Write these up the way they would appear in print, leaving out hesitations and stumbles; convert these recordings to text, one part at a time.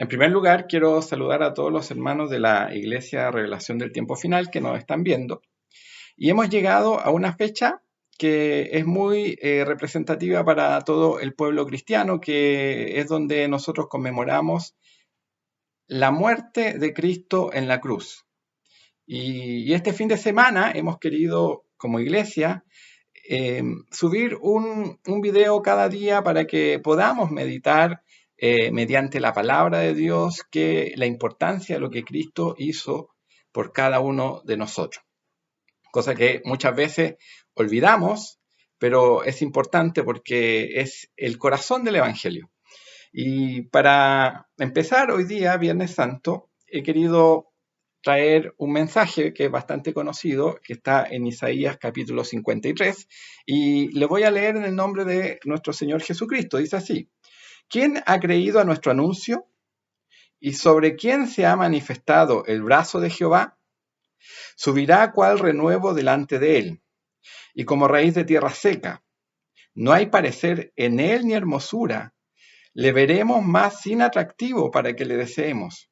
En primer lugar, quiero saludar a todos los hermanos de la Iglesia Revelación del Tiempo Final que nos están viendo. Y hemos llegado a una fecha que es muy representativa para todo el pueblo cristiano, que es donde nosotros conmemoramos la muerte de Cristo en la cruz. Y este fin de semana hemos querido, como iglesia, subir un video cada día para que podamos meditar mediante la palabra de Dios que la importancia de lo que Cristo hizo por cada uno de nosotros. Cosa que muchas veces olvidamos, pero es importante porque es el corazón del Evangelio. Y para empezar hoy día, Viernes Santo, he querido traer un mensaje que es bastante conocido, que está en Isaías capítulo 53, y le voy a leer en el nombre de nuestro Señor Jesucristo. Dice así: ¿Quién ha creído a nuestro anuncio? ¿Y sobre quién se ha manifestado el brazo de Jehová? Subirá cual renuevo delante de él, y como raíz de tierra seca. No hay parecer en él ni hermosura. Le veremos más sin atractivo para que le deseemos.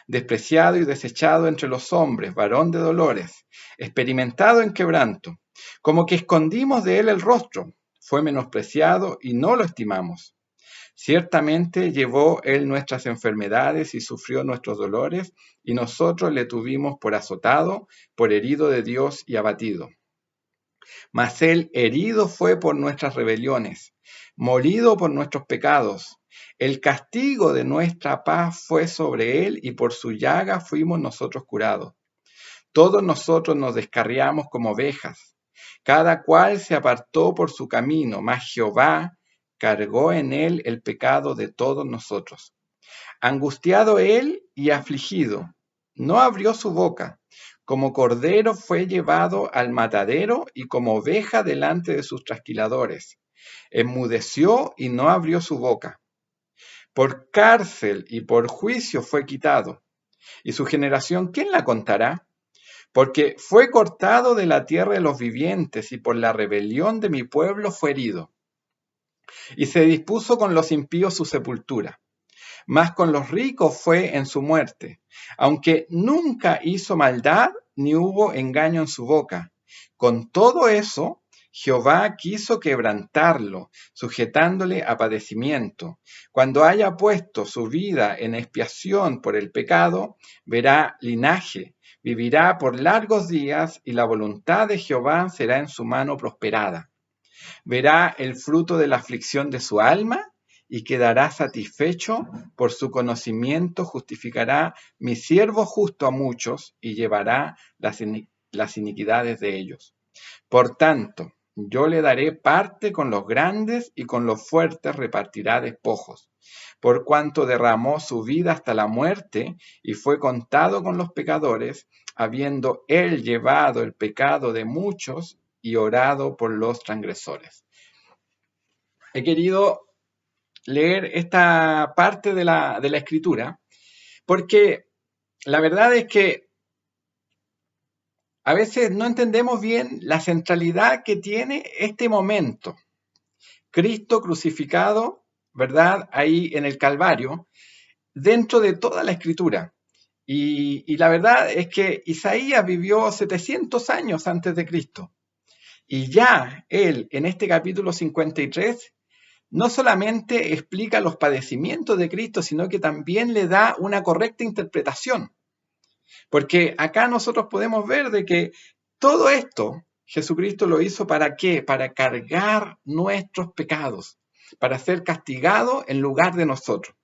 Despreciado y desechado entre los hombres, varón de dolores, experimentado en quebranto, como que escondimos de él el rostro, fue menospreciado y no lo estimamos. Ciertamente llevó él nuestras enfermedades y sufrió nuestros dolores, y nosotros le tuvimos por azotado, por herido de Dios y abatido. Mas él herido fue por nuestras rebeliones, molido por nuestros pecados. El castigo de nuestra paz fue sobre él, y por su llaga fuimos nosotros curados. Todos nosotros nos descarriamos como ovejas, cada cual se apartó por su camino, mas Jehová cargó en él el pecado de todos nosotros. Angustiado él y afligido, no abrió su boca. Como cordero fue llevado al matadero, y como oveja delante de sus trasquiladores. Enmudeció y no abrió su boca. Por cárcel y por juicio fue quitado. ¿Y su generación quién la contará? Porque fue cortado de la tierra de los vivientes, y por la rebelión de mi pueblo fue herido. Y se dispuso con los impíos su sepultura, mas con los ricos fue en su muerte, aunque nunca hizo maldad ni hubo engaño en su boca. Con todo eso, Jehová quiso quebrantarlo, sujetándole a padecimiento. Cuando haya puesto su vida en expiación por el pecado, verá linaje, vivirá por largos días, y la voluntad de Jehová será en su mano prosperada. Verá el fruto de la aflicción de su alma, y quedará satisfecho. Por su conocimiento justificará mi siervo justo a muchos, y llevará las iniquidades de ellos. Por tanto, yo le daré parte con los grandes, y con los fuertes repartirá despojos. Por cuanto derramó su vida hasta la muerte, y fue contado con los pecadores, habiendo él llevado el pecado de muchos y orado por los transgresores. He querido leer esta parte de la escritura porque la verdad es que a veces no entendemos bien la centralidad que tiene este momento. Cristo crucificado, ¿verdad? Ahí en el Calvario, dentro de toda la escritura. Y la verdad es que Isaías vivió 700 años antes de Cristo. Y ya él, en este capítulo 53, no solamente explica los padecimientos de Cristo, sino que también le da una correcta interpretación. Porque acá nosotros podemos ver de que todo esto Jesucristo lo hizo ¿para qué? Para cargar nuestros pecados, para ser castigado en lugar de nosotros.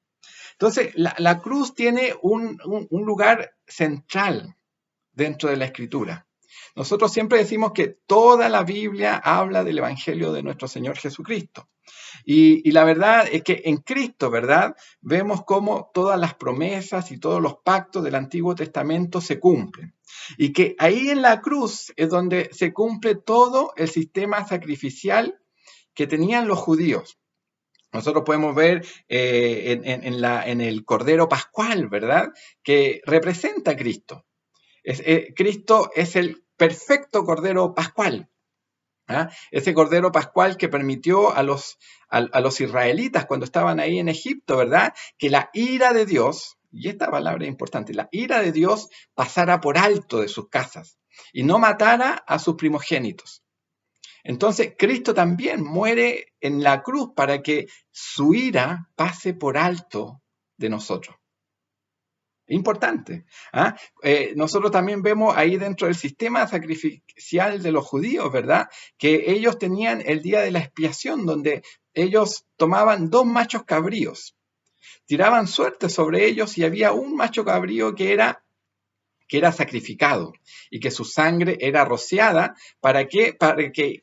Entonces, la cruz tiene un lugar central dentro de la Escritura. Nosotros siempre decimos que toda la Biblia habla del Evangelio de nuestro Señor Jesucristo. Y la verdad es que en Cristo, ¿verdad? Vemos cómo todas las promesas y todos los pactos del Antiguo Testamento se cumplen. Y que ahí en la cruz es donde se cumple todo el sistema sacrificial que tenían los judíos. Nosotros podemos ver en el Cordero Pascual, ¿verdad? Que representa a Cristo. Cristo es el perfecto Cordero Pascual. ¿Ah? Ese Cordero Pascual que permitió a los israelitas cuando estaban ahí en Egipto, ¿verdad? Que la ira de Dios, y esta palabra es importante, la ira de Dios pasara por alto de sus casas y no matara a sus primogénitos. Entonces, Cristo también muere en la cruz para que su ira pase por alto de nosotros. Importante. ¿Ah? Nosotros también vemos ahí dentro del sistema sacrificial de los judíos, ¿verdad? Que ellos tenían el día de la expiación, donde ellos tomaban 2 machos cabríos, tiraban suerte sobre ellos y había un macho cabrío que era sacrificado y que su sangre era rociada para que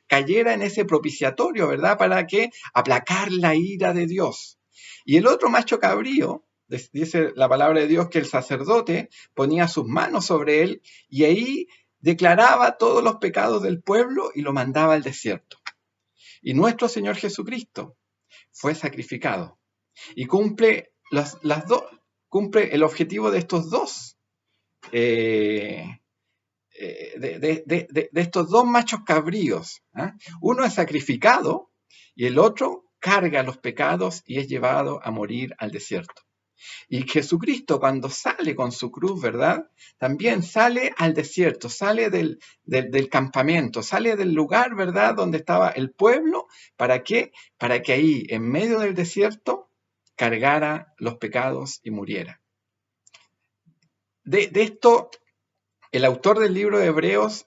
cayera en ese propiciatorio, ¿verdad? Para que aplacar la ira de Dios. Y el otro macho cabrío, dice la palabra de Dios que el sacerdote ponía sus manos sobre él y ahí declaraba todos los pecados del pueblo y lo mandaba al desierto. Y nuestro Señor Jesucristo fue sacrificado y cumple el objetivo de estos dos de estos 2 machos cabríos. ¿Eh? Uno es sacrificado y el otro carga los pecados y es llevado a morir al desierto. Y Jesucristo cuando sale con su cruz, ¿verdad? También sale al desierto, sale del campamento, sale del lugar, ¿verdad? Donde estaba el pueblo. ¿Para qué? Para que ahí, en medio del desierto, cargara los pecados y muriera. De esto el autor del libro de Hebreos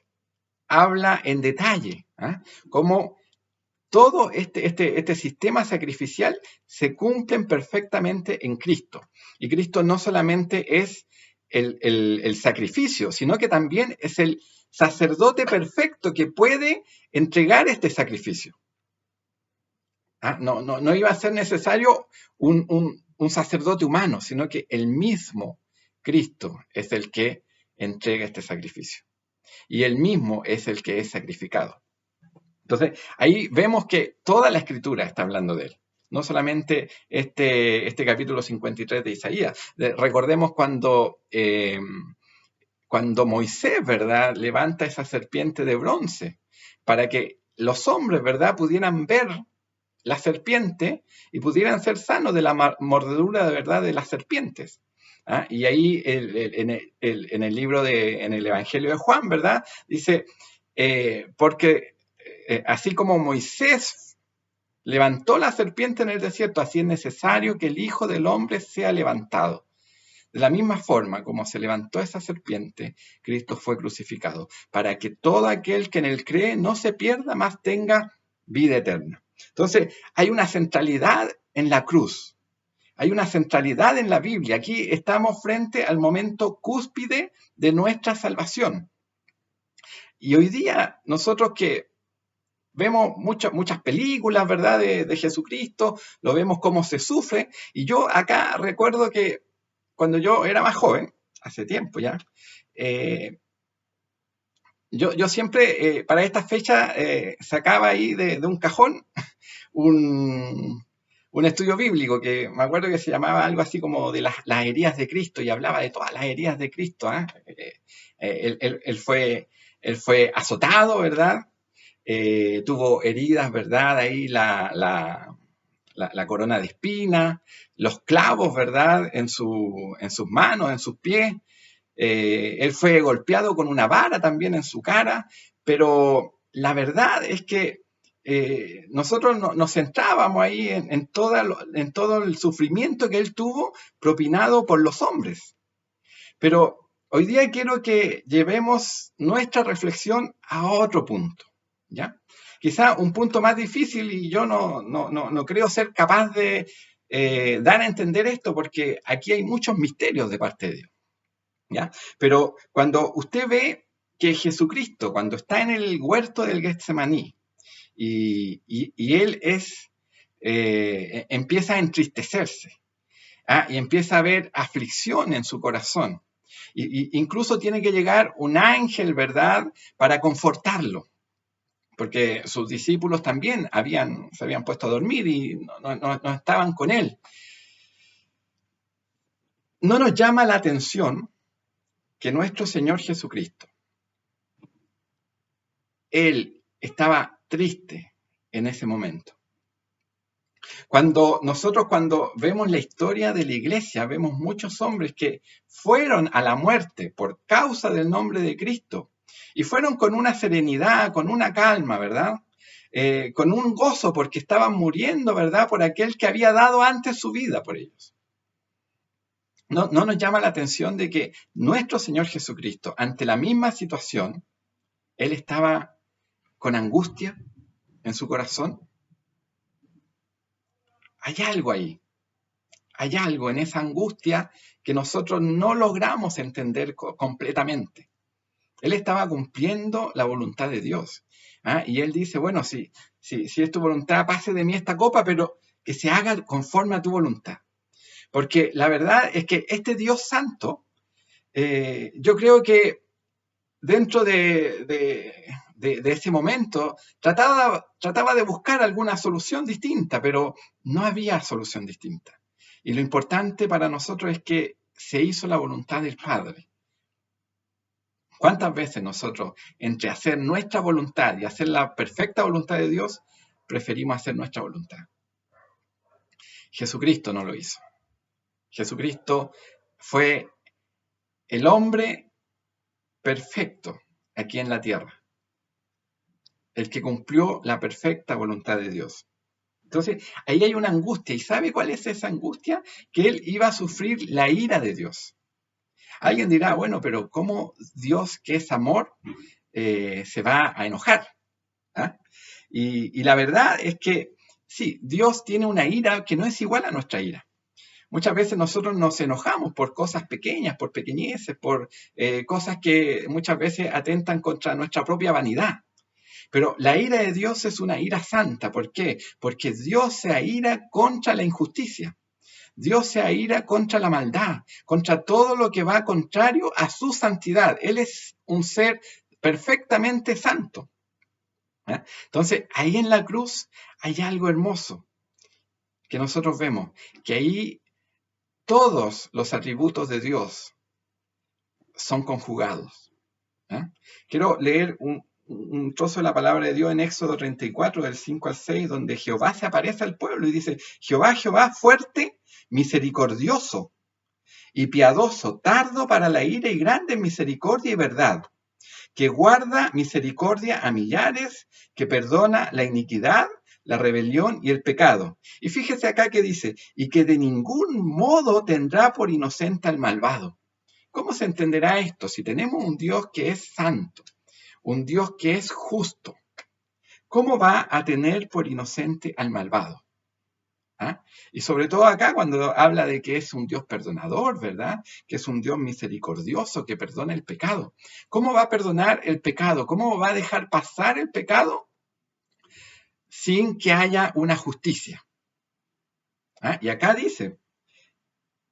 habla en detalle, ¿eh? Cómo todo este sistema sacrificial se cumple perfectamente en Cristo. Y Cristo no solamente es el sacrificio, sino que también es el sacerdote perfecto que puede entregar este sacrificio. ¿Ah? No iba a ser necesario un sacerdote humano, sino que el mismo Cristo es el que entrega este sacrificio. Y él mismo es el que es sacrificado. Entonces, ahí vemos que toda la escritura está hablando de él. No solamente este capítulo 53 de Isaías. Recordemos cuando Moisés, ¿verdad?, levanta esa serpiente de bronce para que los hombres, ¿verdad?, pudieran ver la serpiente y pudieran ser sanos de la mordedura de verdad de las serpientes. ¿Ah? Y ahí en el libro en el Evangelio de Juan, ¿verdad? Dice, porque así como Moisés levantó la serpiente en el desierto, así es necesario que el Hijo del Hombre sea levantado. De la misma forma como se levantó esa serpiente, Cristo fue crucificado, para que todo aquel que en él cree no se pierda, más tenga vida eterna. Entonces, hay una centralidad en la cruz, hay una centralidad en la Biblia. Aquí estamos frente al momento cúspide de nuestra salvación. Y hoy día, nosotros que vemos muchas películas, ¿verdad?, de Jesucristo, lo vemos cómo se sufre, y yo acá recuerdo que cuando yo era más joven, hace tiempo ya, yo siempre para esta fecha sacaba ahí de un cajón un estudio bíblico que me acuerdo que se llamaba algo así como de las heridas de Cristo y hablaba de todas las heridas de Cristo. Él fue azotado, ¿verdad? Tuvo heridas, ¿verdad? Ahí la corona de espinas, los clavos, ¿verdad? En sus manos, en sus pies. Él fue golpeado con una vara también en su cara, pero la verdad es que nosotros nos centrábamos ahí en todo el sufrimiento que él tuvo propinado por los hombres. Pero hoy día quiero que llevemos nuestra reflexión a otro punto, ¿ya? Quizá un punto más difícil y yo no creo ser capaz de dar a entender esto porque aquí hay muchos misterios de parte de Dios. ¿Ya? Pero cuando usted ve que Jesucristo, cuando está en el huerto del Getsemaní, y él empieza a entristecerse, y empieza a ver aflicción en su corazón, y incluso tiene que llegar un ángel, ¿verdad?, para confortarlo, porque sus discípulos también se habían puesto a dormir y no estaban con él. No nos llama la atención que nuestro Señor Jesucristo, él estaba triste en ese momento. Cuando vemos la historia de la iglesia, vemos muchos hombres que fueron a la muerte por causa del nombre de Cristo y fueron con una serenidad, con una calma, ¿verdad? Con un gozo porque estaban muriendo, ¿verdad? Por aquel que había dado antes su vida por ellos. No nos llama la atención de que nuestro Señor Jesucristo, ante la misma situación, Él estaba con angustia en su corazón. Hay algo ahí. Hay algo en esa angustia que nosotros no logramos entender completamente. Él estaba cumpliendo la voluntad de Dios. ¿Ah? Y él dice, bueno, si es tu voluntad, pase de mí esta copa, pero que se haga conforme a tu voluntad. Porque la verdad es que este Dios santo, yo creo que dentro de ese momento trataba de buscar alguna solución distinta, pero no había solución distinta. Y lo importante para nosotros es que se hizo la voluntad del Padre. ¿Cuántas veces nosotros, entre hacer nuestra voluntad y hacer la perfecta voluntad de Dios, preferimos hacer nuestra voluntad? Jesucristo no lo hizo. Jesucristo fue el hombre perfecto aquí en la tierra, el que cumplió la perfecta voluntad de Dios. Entonces, ahí hay una angustia. ¿Y sabe cuál es esa angustia? Que él iba a sufrir la ira de Dios. Alguien dirá, bueno, pero ¿cómo Dios, que es amor, se va a enojar? ¿Ah? Y la verdad es que sí, Dios tiene una ira que no es igual a nuestra ira. Muchas veces nosotros nos enojamos por cosas pequeñas, por pequeñeces, por cosas que muchas veces atentan contra nuestra propia vanidad. Pero la ira de Dios es una ira santa. ¿Por qué? Porque Dios se aira contra la injusticia. Dios se aira contra la maldad, contra todo lo que va contrario a su santidad. Él es un ser perfectamente santo. ¿Eh? Entonces, ahí en la cruz hay algo hermoso que nosotros vemos, que ahí todos los atributos de Dios son conjugados. ¿Eh? Quiero leer un trozo de la palabra de Dios en Éxodo 34, del 5 al 6, donde Jehová se aparece al pueblo y dice, Jehová, Jehová, fuerte, misericordioso y piadoso, tardo para la ira y grande en misericordia y verdad, que guarda misericordia a millares, que perdona la iniquidad, la rebelión y el pecado. Y fíjese acá que dice, y que de ningún modo tendrá por inocente al malvado. ¿Cómo se entenderá esto? Si tenemos un Dios que es santo, un Dios que es justo, ¿cómo va a tener por inocente al malvado? ¿Ah? Y sobre todo acá cuando habla de que es un Dios perdonador, ¿verdad? Que es un Dios misericordioso que perdona el pecado. ¿Cómo va a perdonar el pecado? ¿Cómo va a dejar pasar el pecado sin que haya una justicia? ¿Ah? Y acá dice,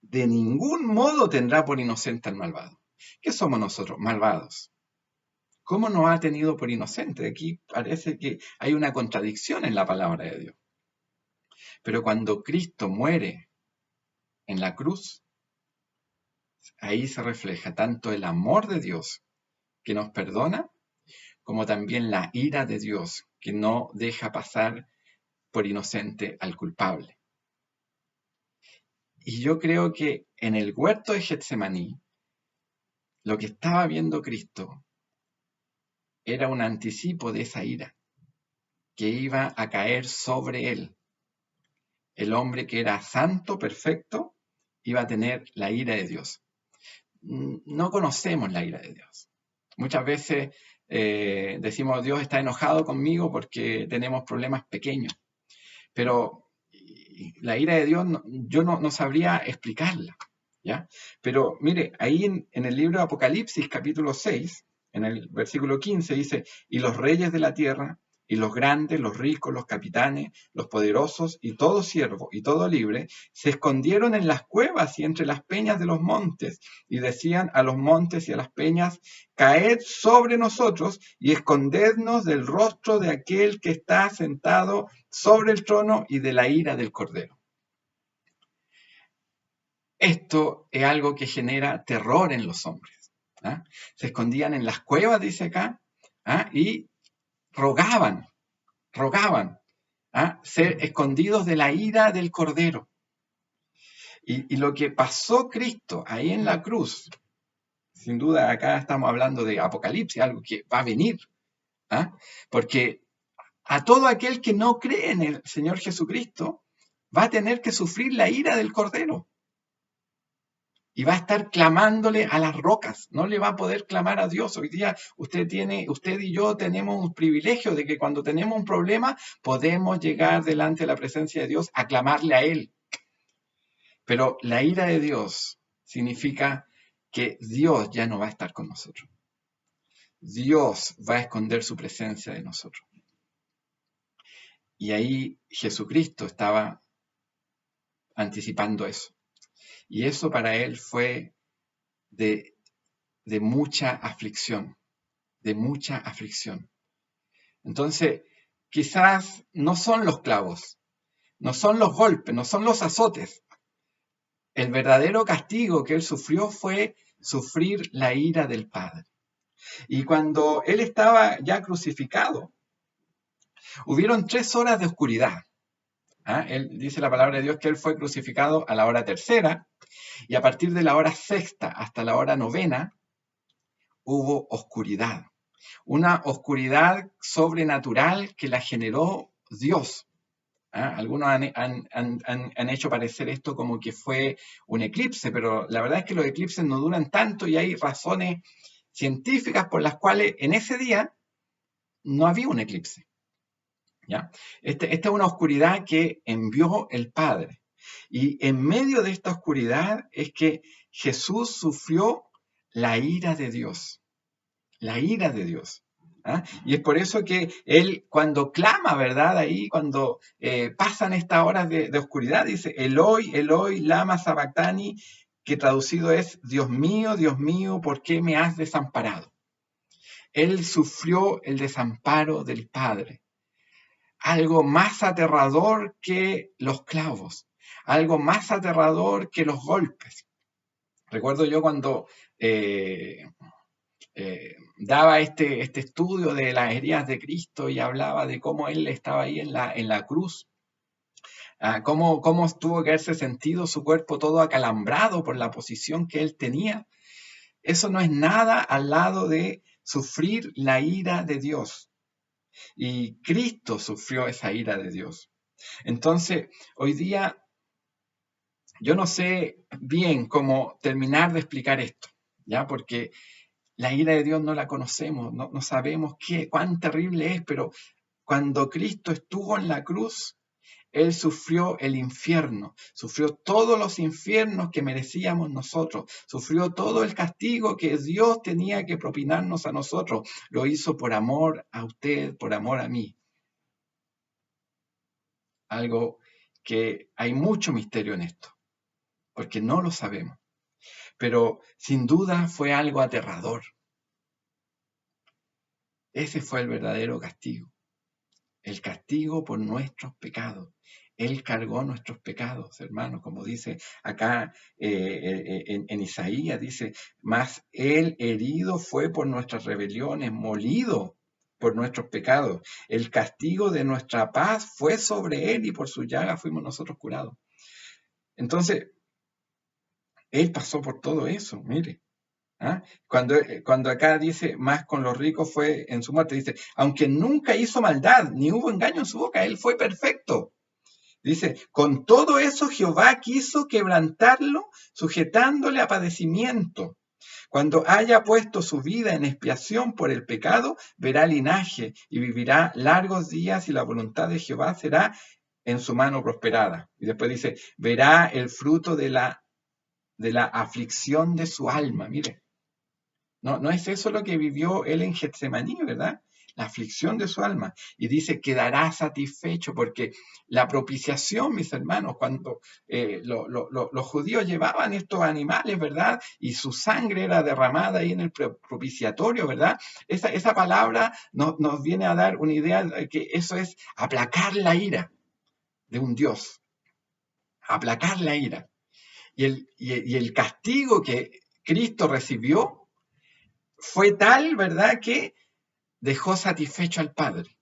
de ningún modo tendrá por inocente al malvado. ¿Qué somos nosotros? Malvados. ¿Cómo nos ha tenido por inocente? Aquí parece que hay una contradicción en la palabra de Dios. Pero cuando Cristo muere en la cruz, ahí se refleja tanto el amor de Dios que nos perdona, como también la ira de Dios que no deja pasar por inocente al culpable. Y yo creo que en el huerto de Getsemaní, lo que estaba viendo Cristo era un anticipo de esa ira que iba a caer sobre él. El hombre que era santo, perfecto, iba a tener la ira de Dios. No conocemos la ira de Dios. Muchas veces decimos, Dios está enojado conmigo porque tenemos problemas pequeños. Pero la ira de Dios yo no sabría explicarla. ¿Ya? Pero mire, ahí en el libro de Apocalipsis, capítulo 6, en el versículo 15, dice, y los reyes de la tierra, y los grandes, los ricos, los capitanes, los poderosos, y todo siervo, y todo libre, se escondieron en las cuevas y entre las peñas de los montes, y decían a los montes y a las peñas, caed sobre nosotros, y escondednos del rostro de aquel que está sentado sobre el trono y de la ira del Cordero. Esto es algo que genera terror en los hombres. ¿Ah? Se escondían en las cuevas, dice acá, ¿ah? Y rogaban rogaban ser escondidos de la ira del Cordero. Y lo que pasó Cristo ahí en la cruz, sin duda acá estamos hablando de Apocalipsis, algo que va a venir, porque a todo aquel que no cree en el Señor Jesucristo va a tener que sufrir la ira del Cordero. Y va a estar clamándole a las rocas, no le va a poder clamar a Dios. Hoy día usted y yo tenemos un privilegio de que cuando tenemos un problema podemos llegar delante de la presencia de Dios a clamarle a Él. Pero la ira de Dios significa que Dios ya no va a estar con nosotros. Dios va a esconder su presencia de nosotros. Y ahí Jesucristo estaba anticipando eso. Y eso para Él fue de mucha aflicción, de mucha aflicción. Entonces, quizás no son los clavos, no son los golpes, no son los azotes. El verdadero castigo que Él sufrió fue sufrir la ira del Padre. Y cuando Él estaba ya crucificado, hubieron 3 horas de oscuridad. Él dice la palabra de Dios que Él fue crucificado a la hora 3:a, y a partir de la hora 6:a hasta la hora 9:a hubo oscuridad. Una oscuridad sobrenatural que la generó Dios. Algunos han hecho parecer esto como que fue un eclipse, pero la verdad es que los eclipses no duran tanto y hay razones científicas por las cuales en ese día no había un eclipse. ¿Ya? Esta es una oscuridad que envió el Padre. Y en medio de esta oscuridad es que Jesús sufrió la ira de Dios. La ira de Dios. Y es por eso que Él cuando clama, ¿verdad? Ahí cuando pasan estas horas de oscuridad, dice, Eloi, Eloi, lama sabactani, que traducido es, Dios mío, ¿por qué me has desamparado? Él sufrió el desamparo del Padre. Algo más aterrador que los clavos, algo más aterrador que los golpes. Recuerdo yo cuando daba este estudio de las heridas de Cristo y hablaba de cómo Él estaba ahí en la cruz, cómo tuvo que haberse sentido su cuerpo todo acalambrado por la posición que Él tenía. Eso no es nada al lado de sufrir la ira de Dios. Y Cristo sufrió esa ira de Dios. Entonces, hoy día, yo no sé bien cómo terminar de explicar esto, ¿ya? Porque la ira de Dios no la conocemos, no sabemos cuán terrible es, pero cuando Cristo estuvo en la cruz, Él sufrió el infierno, sufrió todos los infiernos que merecíamos nosotros, sufrió todo el castigo que Dios tenía que propinarnos a nosotros, lo hizo por amor a usted, por amor a mí. Algo que hay mucho misterio en esto, porque no lo sabemos, pero sin duda fue algo aterrador. Ese fue el verdadero castigo, el castigo por nuestros pecados. Él cargó nuestros pecados, hermanos, como dice acá en Isaías, dice, mas Él herido fue por nuestras rebeliones, molido por nuestros pecados. El castigo de nuestra paz fue sobre Él y por su llaga fuimos nosotros curados. Entonces, Él pasó por todo eso, mire. Cuando acá dice, más con los ricos fue en su muerte, dice, aunque nunca hizo maldad, ni hubo engaño en su boca, Él fue perfecto. Dice, con todo eso Jehová quiso quebrantarlo, sujetándole a padecimiento. Cuando haya puesto su vida en expiación por el pecado, verá linaje y vivirá largos días y la voluntad de Jehová será en su mano prosperada. Y después dice, verá el fruto de la aflicción de su alma. Mire, no es eso lo que vivió él en Getsemaní, ¿verdad? La aflicción de su alma. Y dice, quedará satisfecho, porque la propiciación, mis hermanos, cuando los judíos llevaban estos animales, ¿verdad? Y su sangre era derramada ahí en el propiciatorio, ¿verdad? Esa palabra nos viene a dar una idea de que eso es aplacar la ira de un Dios. Aplacar la ira. Y el castigo que Cristo recibió fue tal, ¿verdad?, que dejó satisfecho al Padre.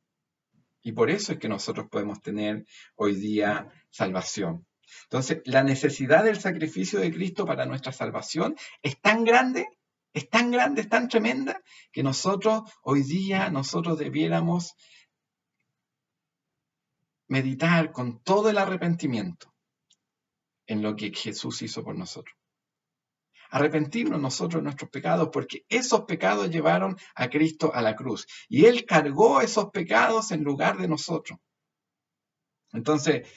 Y por eso es que nosotros podemos tener hoy día salvación. Entonces, la necesidad del sacrificio de Cristo para nuestra salvación es tan grande, es tan grande, es tan tremenda, que nosotros hoy día, nosotros debiéramos meditar con todo el arrepentimiento en lo que Jesús hizo por nosotros. Arrepentirnos nosotros de nuestros pecados, porque esos pecados llevaron a Cristo a la cruz. Y Él cargó esos pecados en lugar de nosotros. Entonces,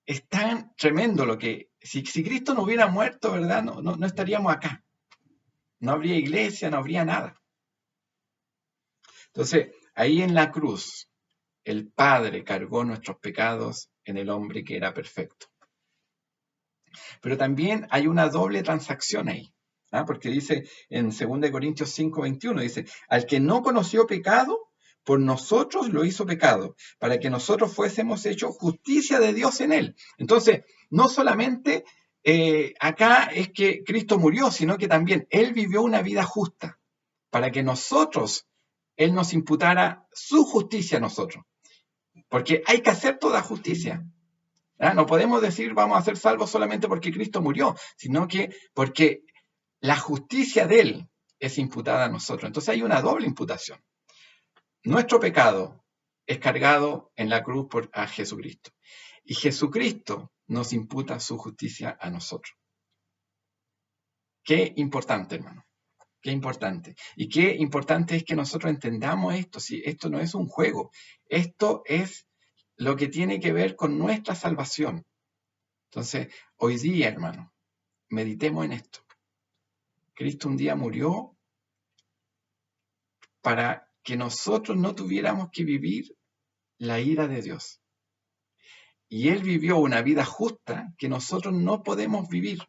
es tan tremendo lo que, si Cristo no hubiera muerto, ¿verdad? No estaríamos acá. No habría iglesia, no habría nada. Entonces, ahí en la cruz, el Padre cargó nuestros pecados en el hombre que era perfecto. Pero también hay una doble transacción ahí, porque dice en 2 Corintios 5:21, dice, al que no conoció pecado, por nosotros lo hizo pecado, para que nosotros fuésemos hechos justicia de Dios en él. Entonces, no solamente acá es que Cristo murió, sino que también Él vivió una vida justa, para que nosotros, Él nos imputara su justicia a nosotros. Porque hay que hacer toda justicia. No podemos decir vamos a ser salvos solamente porque Cristo murió, sino que porque la justicia de Él es imputada a nosotros. Entonces hay una doble imputación. Nuestro pecado es cargado en la cruz a Jesucristo. Y Jesucristo nos imputa su justicia a nosotros. Qué importante, hermano. Qué importante. Y qué importante es que nosotros entendamos esto. Si esto no es un juego, esto es lo que tiene que ver con nuestra salvación. Entonces, hoy día, hermano, meditemos en esto. Cristo un día murió para que nosotros no tuviéramos que vivir la ira de Dios. Y Él vivió una vida justa que nosotros no podemos vivir.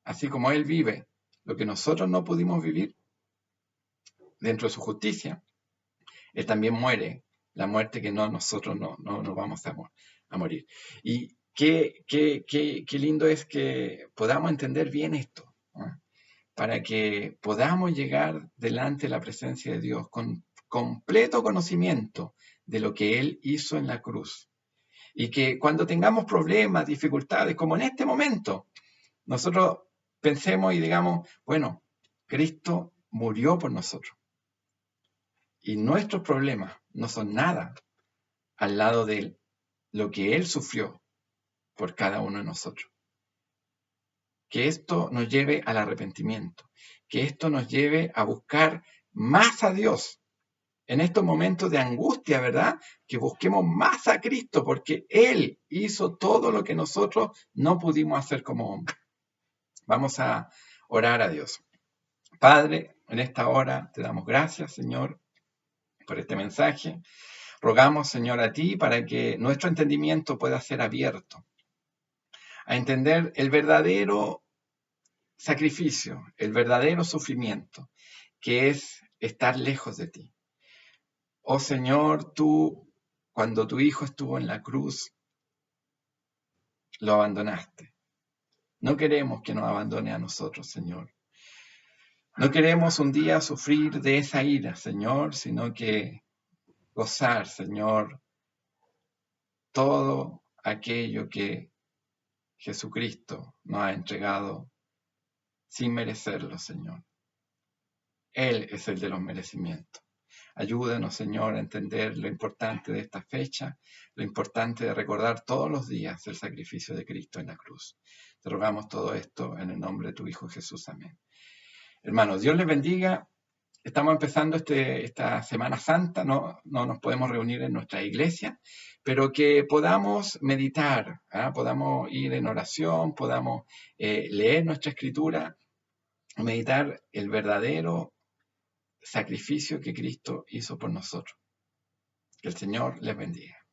Así como Él vive lo que nosotros no pudimos vivir dentro de su justicia, Él también muere la muerte que nosotros no vamos a morir. Y qué lindo es que podamos entender bien esto, ¿no? Para que podamos llegar delante de la presencia de Dios con completo conocimiento de lo que Él hizo en la cruz. Y que cuando tengamos problemas, dificultades, como en este momento, nosotros pensemos y digamos, bueno, Cristo murió por nosotros. Y nuestros problemas no son nada al lado de lo que Él sufrió por cada uno de nosotros. Que esto nos lleve al arrepentimiento, que esto nos lleve a buscar más a Dios en estos momentos de angustia, ¿verdad? Que busquemos más a Cristo porque Él hizo todo lo que nosotros no pudimos hacer como hombres. Vamos a orar a Dios. Padre, en esta hora te damos gracias, Señor, por este mensaje. Rogamos, Señor, a ti para que nuestro entendimiento pueda ser abierto a entender el verdadero sacrificio, el verdadero sufrimiento, que es estar lejos de ti. Oh Señor, tú, cuando tu Hijo estuvo en la cruz, lo abandonaste. No queremos que nos abandone a nosotros, Señor. No queremos un día sufrir de esa ira, Señor, sino que gozar, Señor, todo aquello que Jesucristo nos ha entregado sin merecerlo, Señor. Él es el de los merecimientos. Ayúdanos, Señor, a entender lo importante de esta fecha, lo importante de recordar todos los días el sacrificio de Cristo en la cruz. Te rogamos todo esto en el nombre de tu Hijo Jesús. Amén. Hermanos, Dios les bendiga. Estamos empezando esta Semana Santa, no nos podemos reunir en nuestra iglesia, pero que podamos meditar, podamos ir en oración, podamos leer nuestra escritura, meditar el verdadero sacrificio que Cristo hizo por nosotros. Que el Señor les bendiga.